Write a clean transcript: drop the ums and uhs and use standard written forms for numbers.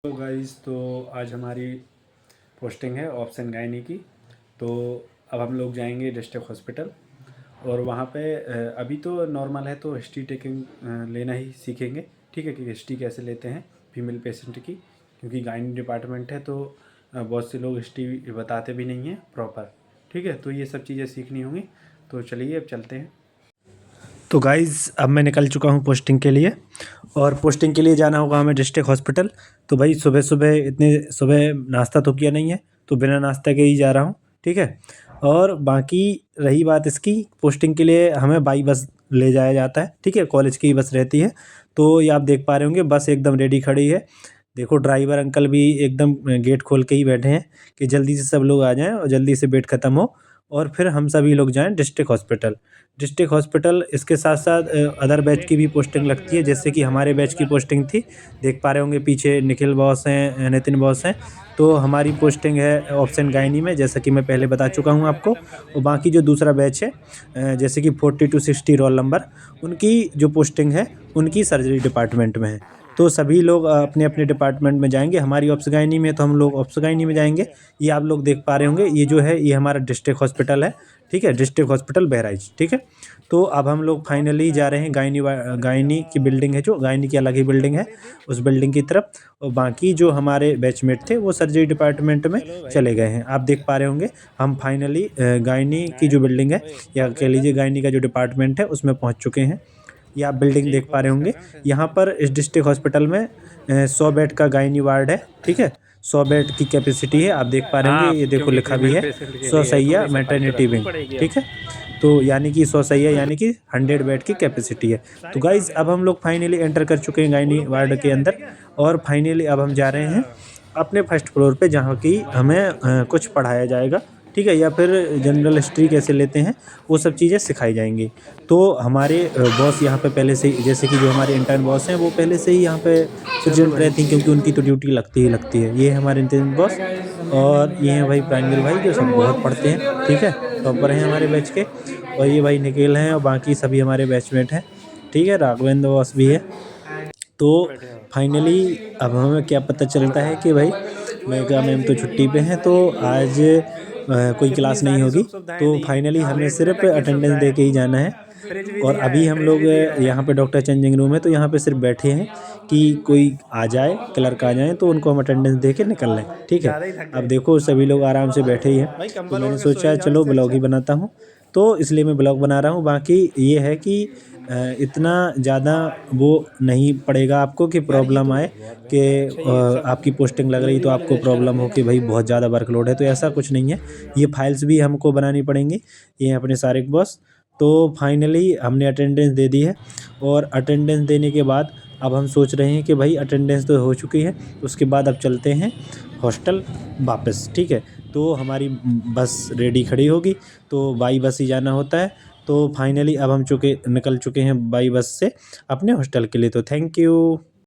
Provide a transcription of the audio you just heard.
तो गाइस, तो आज हमारी पोस्टिंग है ऑप्शन गायनी की। तो अब हम लोग जाएंगे डिस्ट्रिक्ट हॉस्पिटल और वहाँ पे अभी तो नॉर्मल है तो हिस्ट्री टेकिंग लेना ही सीखेंगे। ठीक है कि हिस्ट्री कैसे लेते हैं फीमेल पेशेंट की, क्योंकि गायनी डिपार्टमेंट है तो बहुत से लोग हिस्ट्री बताते भी नहीं हैं प्रॉपर। ठीक है, तो ये सब चीज़ें सीखनी होंगी। तो चलिए अब चलते हैं। तो गाइज़, अब मैं निकल चुका हूँ पोस्टिंग के लिए और पोस्टिंग के लिए जाना होगा हमें डिस्ट्रिक्ट हॉस्पिटल। तो भाई सुबह सुबह इतने सुबह नाश्ता तो किया नहीं है, तो बिना नाश्ता के ही जा रहा हूँ। ठीक है, और बाकी रही बात इसकी, पोस्टिंग के लिए हमें बाई बस ले जाया जाता है। ठीक है, कॉलेज की बस रहती है। तो ये आप देख पा रहे होंगे, बस एकदम रेडी खड़ी है। देखो ड्राइवर अंकल भी एकदम गेट खोल के ही बैठे हैं कि जल्दी से सब लोग आ जाएं और जल्दी से वेट ख़त्म हो और फिर हम सभी लोग जाएं डिस्ट्रिक्ट हॉस्पिटल। डिस्ट्रिक्ट हॉस्पिटल इसके साथ साथ अदर बैच की भी पोस्टिंग लगती है, जैसे कि हमारे बैच की पोस्टिंग थी। देख पा रहे होंगे पीछे निखिल बॉस हैं, नितिन बॉस हैं। तो हमारी पोस्टिंग है ऑप्शन गायनी में, जैसा कि मैं पहले बता चुका हूं आपको। और बाकी जो दूसरा बैच है जैसे कि 40 to 60 रोल नंबर, उनकी जो पोस्टिंग है उनकी सर्जरी डिपार्टमेंट में है। तो सभी लोग अपने अपने डिपार्टमेंट में जाएंगे। हमारी ऑप्स गायनी में तो हम लोग ऑप्स गायनी में जाएंगे। ये आप लोग देख पा रहे होंगे, ये जो है ये हमारा डिस्ट्रिक्ट हॉस्पिटल है। ठीक है, डिस्ट्रिक्ट हॉस्पिटल बहराइच। ठीक है, तो अब हम लोग फाइनली जा रहे हैं गायनी की बिल्डिंग है, जो गायनी की अलग ही बिल्डिंग है, उस बिल्डिंग की तरफ। और बाकी जो हमारे बैचमेट थे वो सर्जरी डिपार्टमेंट में चले गए हैं। आप देख पा रहे होंगे हम फाइनली गायनी की जो बिल्डिंग है, या कह लीजिए गायनी का जो डिपार्टमेंट है, उसमें पहुंच चुके हैं। ये आप बिल्डिंग देख पा रहे होंगे। यहाँ पर इस डिस्ट्रिक्ट हॉस्पिटल में 100 बेड का गायनी वार्ड है। ठीक है, 100 बेड की कैपेसिटी है। आप देख पा रहे होंगे, ये देखो लिखा भी है 100 सैया मैटरनिटी विंग। ठीक है, तो यानी कि 100 सैया यानी कि 100 बेड की कैपेसिटी है। तो गाइज़, अब हम लोग फाइनली एंटर कर चुके हैं गायनी वार्ड के अंदर और फाइनली अब हम जा रहे हैं अपने फर्स्ट फ्लोर पे, जहाँ की हमें कुछ पढ़ाया जाएगा। ठीक है, या फिर जनरल हिस्ट्री कैसे लेते हैं वो सब चीज़ें सिखाई जाएंगी। तो हमारे बॉस यहाँ पे पहले से ही, जैसे कि जो हमारे इंटर्न बॉस हैं वो पहले से ही यहाँ पे प्रेजेंट रहती हैं, क्योंकि उनकी तो ड्यूटी लगती ही लगती है। ये है हमारे इंटर्न बॉस और ये हैं भाई प्राइमरी भाई, जो सब बहुत पढ़ते हैं। ठीक है, टॉपर हैं हमारे बैच के। और ये भाई निखिल हैं और बाकी सभी हमारे बैचमेट हैं। ठीक है, राघवेंद्र बॉस भी है। तो फाइनली अब हमें क्या पता चलता है कि भाई मैं कहा मैम तो छुट्टी पे हैं, तो आज कोई क्लास नहीं होगी। तो फाइनली हमें सिर्फ अटेंडेंस दे के ही जाना है। और अभी हम लोग यहाँ पे डॉक्टर चेंजिंग रूम है, तो यहाँ पे सिर्फ बैठे हैं कि कोई आ जाए, क्लर्क आ जाए तो उनको हम अटेंडेंस दे के निकल लें। ठीक है, अब देखो सभी लोग आराम से बैठे ही हैं, तो मैंने सोचा चलो ब्लॉग ही बनाता हूँ, तो इसलिए मैं ब्लॉग बना रहा हूँ। बाकी ये है कि इतना ज़्यादा वो नहीं पड़ेगा आपको कि प्रॉब्लम आए कि आपकी पोस्टिंग लग रही तो आपको प्रॉब्लम हो कि भाई बहुत ज़्यादा वर्कलोड है, तो ऐसा कुछ नहीं है। ये फाइल्स भी हमको बनानी पड़ेंगी, ये अपने सारे बॉस। तो फाइनली हमने अटेंडेंस दे दी है और अटेंडेंस देने के बाद अब हम सोच रहे हैं कि भाई अटेंडेंस तो हो चुकी है, उसके बाद अब चलते हैं हॉस्टल वापस। ठीक है, तो हमारी बस रेडी खड़ी होगी, तो बाई बस ही जाना होता है। तो फाइनली अब हम निकल चुके हैं बाई बस से अपने हॉस्टल के लिए। तो थैंक यू।